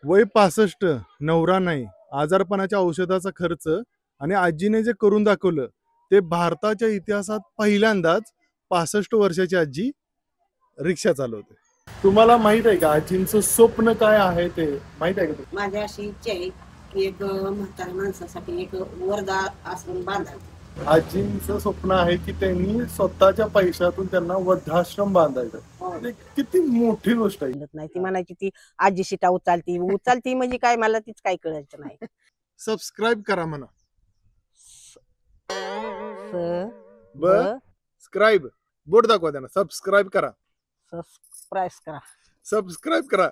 वय 65, नवरा नाही, आजारपणाच्या औषधाचा खर्च आणि आजीने जे करून दाखवलं ते भारताच्या इतिहासात पहिल्यांदाच 65 वर्षाची आजी रिक्षा चालवते. तुम्हाला माहित आहे का आजींचं स्वप्न काय आहे ते माहित आहे का? माझी अशी इच्छा आहे की एक म्हाताऱ्या माणसासाठी एक वर्धा आश्रम बांधायचं. आजींचं स्वप्न आहे की त्यांनी स्वतःच्या पैशातून त्यांना वृद्धाश्रम बांधायचं. म्हणजे किती मोठी गोष्ट आहे. नाही ती म्हणायची ती आजी शिटा उचलती म्हणजे काय मला तीच काय कळायचं नाही. सबस्क्राईब करा म्हणा. सबस्क्राईब बोट दाखवा त्यांना. सबस्क्राईब करा. सबस्क्राईब करा.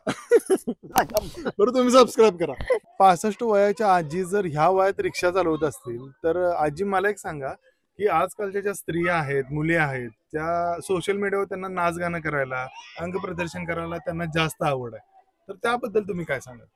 बरं तुम्ही सबस्क्राईब करा. 65 वयाच्या आजी जर ह्या वयात रिक्षा चालवत असतील तर आजी मला एक सांगा की आजकालच्या ज्या स्त्रिया आहेत, मुली आहेत, त्या सोशल मीडियावर त्यांना नाच गाणं करायला, अंग प्रदर्शन करायला त्यांना जास्त आवड आहे, तर त्याबद्दल तुम्ही काय सांगाल?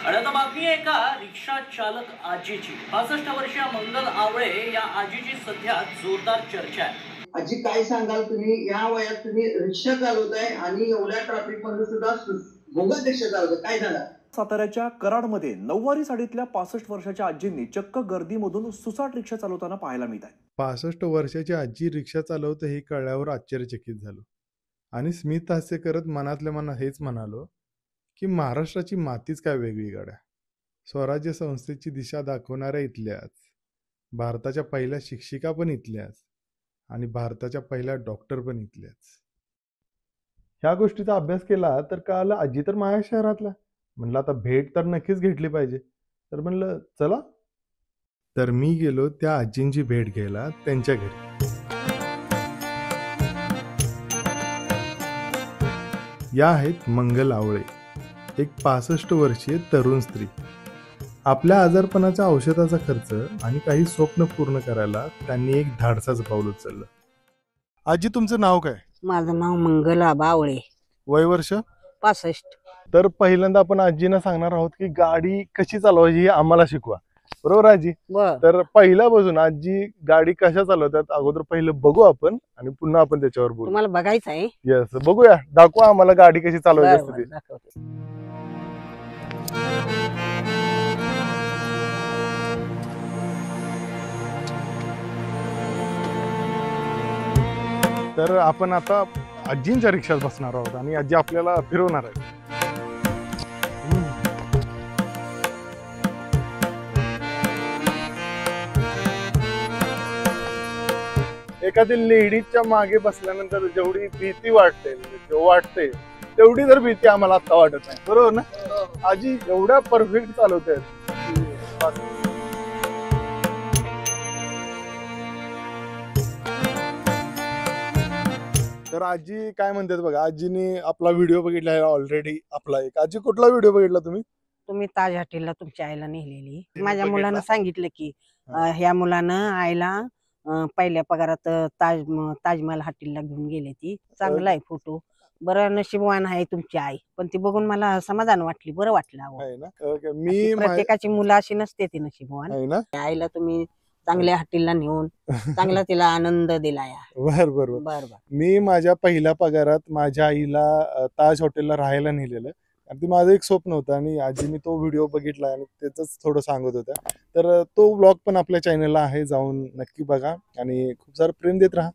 आणि आता बातमी आहे एका रिक्षा चालक आजीची. 65 वर्षीय मंगल आवळे या आजीची सध्या जोरदार चर्चा आहे. आजी काय सांगाल तुम्ही या वयात तुम्ही रिक्षा चालवताय आणि एवढ्या ट्रॅफिक मध्ये सुद्धा भोगत रिक्षा चालवताय, काय झालं? साताऱ्याच्या कराडमध्ये 9वारी साडीतल्या 65 वर्षाच्या आजींनी चक्क गर्दीमधून सुसाट रिक्षा चालवताना पाहायला मिळत आहे. 65 वर्षाची आजी रिक्षा चालवते हे कळल्यावर आश्चर्यचकित झालो आणि स्मित हास्य करत मनातल्या मनात हेच म्हणालो की महाराष्ट्राची मातीच काय वेगळी गाड्या. स्वराज्य संस्थेची दिशा दाखवणाऱ्या इथल्याच, भारताच्या पहिल्या शिक्षिका पण इथल्याच आणि भारताच्या पहिल्या डॉक्टर पण इथल्याच. ह्या गोष्टीचा अभ्यास केला तर कळालं आजी तर माझ्या शहरातला. म्हणलं आता भेट तर नक्कीच घेतली पाहिजे. तर म्हणलं चला. तर मी गेलो त्या आजींची भेट घ्यायला त्यांच्या घरी. या आहेत मंगल आवळे, एक 65 वर्षीय तरुण स्त्री. आपल्या आजारपणाच्या औषधाचा खर्च आणि काही स्वप्न पूर्ण करायला त्यांनी एक धाडसाचं पाऊल उचललं. आजी तुमचं नाव काय? माझं नाव मंगल आवळे, वय वर्ष 65. तर पहिल्यांदा आपण आजींना सांगणार आहोत की गाडी कशी चालवायची हे आम्हाला शिकवा. बरोबर आजी? तर पहिल्यापासून आजी गाडी कशा चालवतात अगोदर पहिलं बघू आपण आणि पुन्हा आपण त्याच्यावर बोलू. तुम्हाला बघायचं आहे? येस, बघूया. दाखवा आम्हाला गाडी कशी चालवायची असते ती. तर आपण आता आजींच्या रिक्षात बसणार आहोत आणि आजी आपल्याला फिरवणार आहे. एखादी लेडीजच्या मागे बसल्यानंतर जेवढी भीती वाटते तेवढी जर भीती आम्हाला आता वाटत नाही. बरोबर ना आजी? एवढ्या परफेक्ट चालवत आहेत. तर आजी काय म्हणतात बघा. आजीने आपला व्हिडिओ बघितला आहे ऑलरेडी. आपला एक आजी कुठला व्हिडिओ बघितला तुम्ही? तुम्ही ताज हॉटेलला तुमच्या आईला नेलेली. माझ्या मुलानं सांगितलं की ह्या मुलानं आईला पहिल्या पगारात ताजमहल हॉटेलला घेऊन गेले. ती चांगला आहे फोटो. बरं नशीबवान आहे तुमची आई. पण ती बघून मला समाधान वाटली, बरं वाटलं. मी प्रत्येकाची मुलं अशी नसते ती नशीबवान. आईला तुम्ही चांगल्या हॉटेलला नेऊन चांगला तिला आनंद दिलाय. बर. मी माझ्या पहिल्या पगारात माझ्या आईला ताज हॉटेलला राहायला नेलेलं. आणि ते माझं एक स्वप्न होतं आणि आजीने तो व्हिडिओ बघितला आणि त्याच थोडं सांगत होत्या. तर तो ब्लॉग पण आपल्या चॅनलला आहे, जाऊन नक्की बघा आणि खूप सारं प्रेम देत राहा.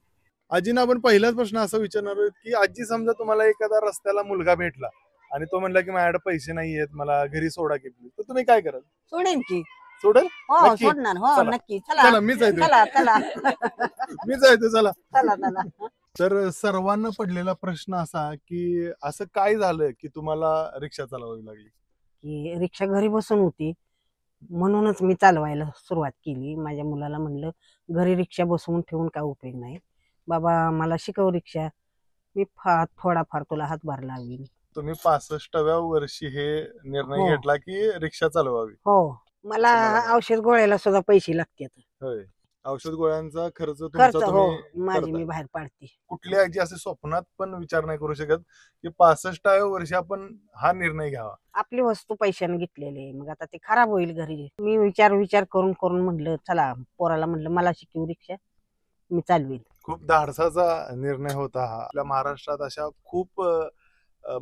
आजीना आपण पहिलाच प्रश्न असा विचारणार आहोत की आजी समजा तुम्हाला एखादा रस्त्याला मुलगा भेटला आणि तो म्हणला की माझ्याकडे पैसे नाही आहेत, मला घरी सोडा की प्लीज, तर तुम्ही काय कराल? सोडेन की. सोडेल? हो सोडणार. हो नक्की. चला मीच आहे. चला मीच आहे. चला. तर सर्वांना पडलेला प्रश्न असा की असं काय झालं की तुम्हाला रिक्षा चालवावी लागली? की रिक्षा घरी बसून होती म्हणूनच मी चालवायला सुरुवात केली. माझ्या मुलाला म्हणलं घरी रिक्षा बसवून ठेवून काय उपयोग नाही बाबा, मला शिकव रिक्षा, मी थोडाफार तुला हातभार लावीन. तुम्ही 65व्या वर्षी हे निर्णय घेतला की रिक्षा चालवावी? हो. मला औषध गोळ्याला सुद्धा पैसे लागतात. होय. औषध गोळ्यांचा खर्च तुमचा खर्च हो तुम्ही माझी करताय. मी बाहेर पाडते. कुठली आजी असे स्वप्नात पण विचार नाही करू शकत की 65व्या वर्षी आपण हा निर्णय घ्यावा. आपली वस्तू पैशाने घेतलेली मग आता ते खराब होईल घरी. मी विचार करून म्हणलं चला पोराला म्हणलं मला शिकवू रिक्षा मी चालवेल. खूप धाडसाचा निर्णय होता हा. आपल्या महाराष्ट्रात अशा खूप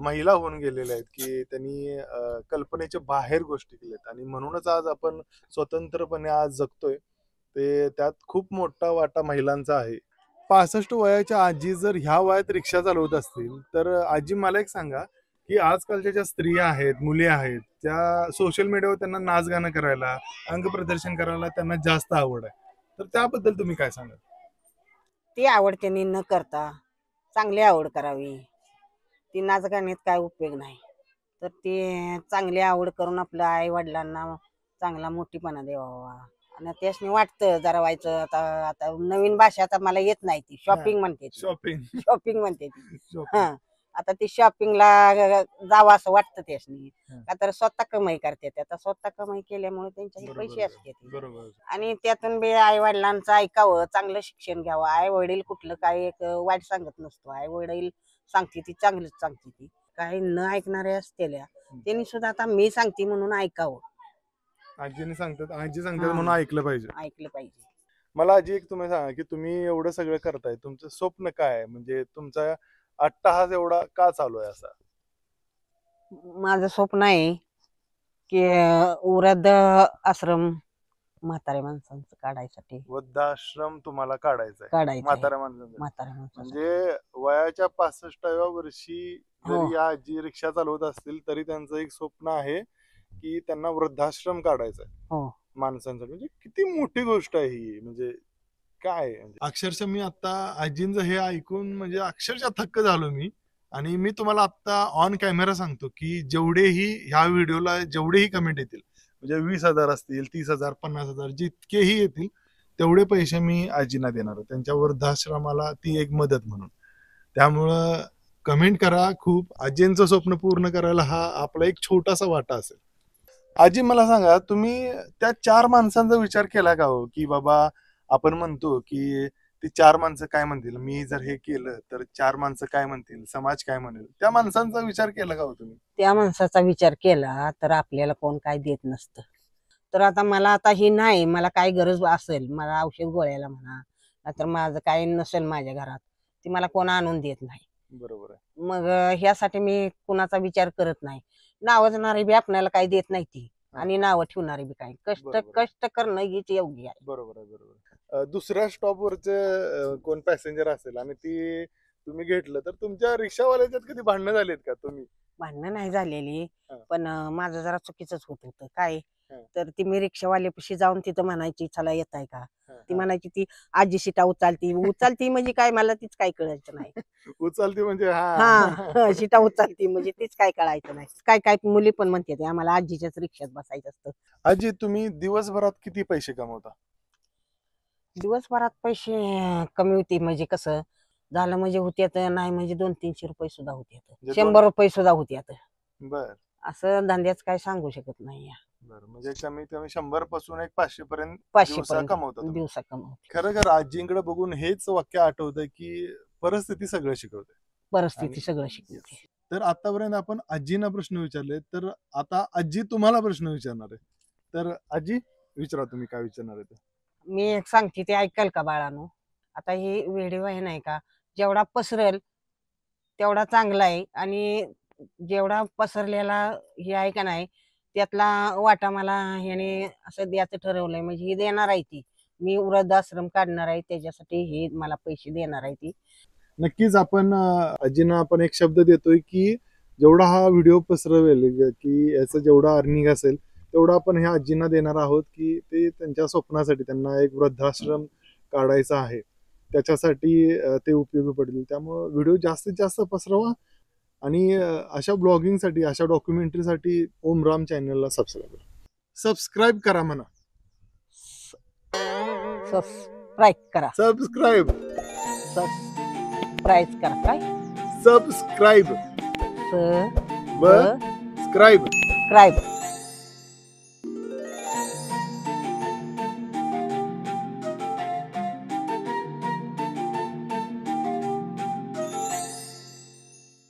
महिला होऊन गेलेल्या आहेत की त्यांनी कल्पनेच्या बाहेर गोष्टी केल्यात आणि म्हणूनच आज आपण स्वतंत्रपणे आज जगतोय. ते त्यात खूप मोठा वाटा महिलांचा आहे. 65 वयाच्या आजी जर ह्या वयात रिक्षा चालवत असतील तर आजी मला एक सांगा की आजकालच्या ज्या स्त्रिया आहेत, मुली आहेत, त्या सोशल मीडियावर त्यांना नाच गाणं करायला, अंग प्रदर्शन करायला त्यांना जास्त आवड आहे. तर त्याबद्दल तुम्ही काय सांगाल? ती आवड त्यांनी न करता चांगली आवड करावी. ती नाच गाण्यात काय उपयोग नाही. तर ती चांगली आवड करून आपल्या आई वडिलांना चांगला मोठीपणा द्यावा. आणि त्यासनी वाटतं जरा व्हायचं. आता आता नवीन भाषा आता मला येत नाही ती शॉपिंग म्हणते ती. शॉपिंग शॉपिंग म्हणते ती. हा आता ती शॉपिंगला जावं असं वाटतं त्यासनी. का तर स्वतः कमाई करते. आता स्वतः कमाई केल्यामुळे त्यांच्याकडे पैसे असते. बरोबर. आणि त्यातून बी आई वडिलांचं ऐकावं, चांगलं शिक्षण घ्यावं. आई वडील कुठलं काय एक वाईट सांगत नसतो. आई वडील सांगते ती चांगलीच सांगते ती. काही न ऐकणारे असतेल्या त्यांनी सुद्धा आता मी सांगते म्हणून ऐकावं. आजी सांगतात म्हणून ऐकलं पाहिजे. ऐकलं पाहिजे. मला आजी एक तुम्ही सांगा की तुम्ही एवढं सगळं करताय, तुमचं स्वप्न काय आहे? म्हणजे तुमचा अट्टाहास एवढा का चालू आहे असा? माझं स्वप्न आहे की वृद्ध आश्रम म्हाताऱ्या माणसांचं काढायसाठी. वृद्धाश्रम तुम्हाला काढायचा आहे म्हाताऱ्या माणसांचा. म्हाताऱ्या माणसांचं म्हणजे वयाच्या 65व्या वर्षी हो. जरी या आजी रिक्षा चालवत असतील तरी त्यांचं एक स्वप्न आहे की त्यांना वृद्धाश्रम काढायचा आहे हो. माणसांसाठी. म्हणजे किती मोठी गोष्ट आहे ही. म्हणजे काय अक्षरशः मी आता आजींचं हे ऐकून म्हणजे अक्षरशः थक्क झालो मी. आणि मी तुम्हाला आता ऑन कॅमेरा सांगतो की जेवढेही ह्या व्हिडिओला जेवढेही कमेंट येतील म्हणजे 20,000 असतील, 30,000, 50,000 जितकेही येतील तेवढे पैसे मी आजींना देणार आहे त्यांच्या वृद्धाश्रमाला, ती एक मदत म्हणून. त्यामुळं कमेंट करा खूप. आजींचं स्वप्न पूर्ण करायला हा आपला एक छोटासा वाटा असेल. आजी मला सांगा तुम्ही त्या 4 माणसांचा विचार केला का हो की बाबा आपण म्हणतो की ती 4 माणसं काय म्हणतील, मी जर हे केलं तर 4 माणसं काय म्हणतील, समाज काय म्हणेल, त्या माणसांचा विचार केला का हो तुम्ही? त्या माणसाचा विचार केला तर आपल्याला कोण काय देत नसतं. तर आता मला आता ही नाही, मला काय गरज असेल, मला औषध गोळ्याला म्हणा, नाहीतर माझं काय नसेल माझ्या घरात, ती मला कोण आणून देत नाही. बरोबर आहे. मग ह्यासाठी मी कुणाचा विचार करत नाही. नावाजणारी बी आपल्याला काही देत नाही ती आणि नावं ठेवणारी बी काही. कष्ट करणं हीच योग्य आहे. बरोबर आहे. बरोबर. दुसऱ्या स्टॉपवरचे कोण पॅसेंजर असेल आणि ती तुम्ही घेतलं तर तुमच्या रिक्षावाल्याच्यात कधी भांडणं झालीत का तुम्ही? भांडणं नाही झालेली हा. पण माझं जरा चुकीचंच होत होतं. काय हा. तर ती मी रिक्षावाल्यापाशी जाऊन तिथं म्हणायची चला येत आहे का, हा, ती हा. म्हणायची ती आजी शिटा उचलती म्हणजे काय मला तीच काय कळायचं नाही. उचलती म्हणजे हा शिटा उचलती म्हणजे तीच काय कळायचं नाही. काय काय मुली पण म्हणते ते आम्हाला आजीच्याच रिक्षात बसायचं असतं. आजी तुम्ही दिवसभरात किती पैसे कमवता? दिवसभरात पैसे कमी होते म्हणजे कसं झालं म्हणजे होत्यात नाही म्हणजे 200-300 रुपये सुद्धा होत्यात, म्हणजे 100 रुपये सुद्धा होत्यात. बर असं धंद्याच काय सांगू शकत नाही. बर म्हणजे कमीत कमी 100 पासून 500 पर्यंत 500 दिवसा पर्यंत कमवता तुम्ही. दिवसा कमवते. खरं आजींकडे बघून हेच वाक्य आठवतं की परिस्थिती सगळं शिकवते. परिस्थिती आणि- सगळं शिकवते. तर आतापर्यंत आपण आजींना प्रश्न विचारले तर आता आजी तुम्हाला प्रश्न विचारणार आहे. तर आजी विचारा तुम्ही काय विचारणार आहे ते. मी एक सांगते ते ऐकाल का बाळानो? आता ही व्हिडिओ आहे नाही का, जेवढा पसरेल तेवढा चांगला आहे आणि जेवढा पसरलेला हे आहे का नाही त्यातला वाटा मला ह्याने असं द्यायचं ठरवलंय. म्हणजे ही देणार आहे ती, मी वृद्धाश्रम काढणार आहे त्याच्यासाठी हे मला पैसे देणार आहे ती. नक्कीच आपण आजींना आपण एक शब्द देतोय की जेवढा हा व्हिडिओ पसरवेल की याचं जेवढा अर्निंग असेल तेवढा आपण ह्या आजींना देणार आहोत की ते त्यांच्या स्वप्नासाठी त्यांना एक वृद्धाश्रम काढायचा आहे त्याच्यासाठी ते उपयोगी पडतील. त्यामुळं व्हिडिओ जास्तीत जास्त पसरवा आणि अशा ब्लॉगिंगसाठी अशा डॉक्युमेंटरीसाठी ओम राम चॅनलला सबस्क्राईब करा म्हणा. सबस्क्राईब करा. सबस्क्राईब सबस्क्राईब करा. काय सबस्क्राईब सबस्क्राईब स्क्राईब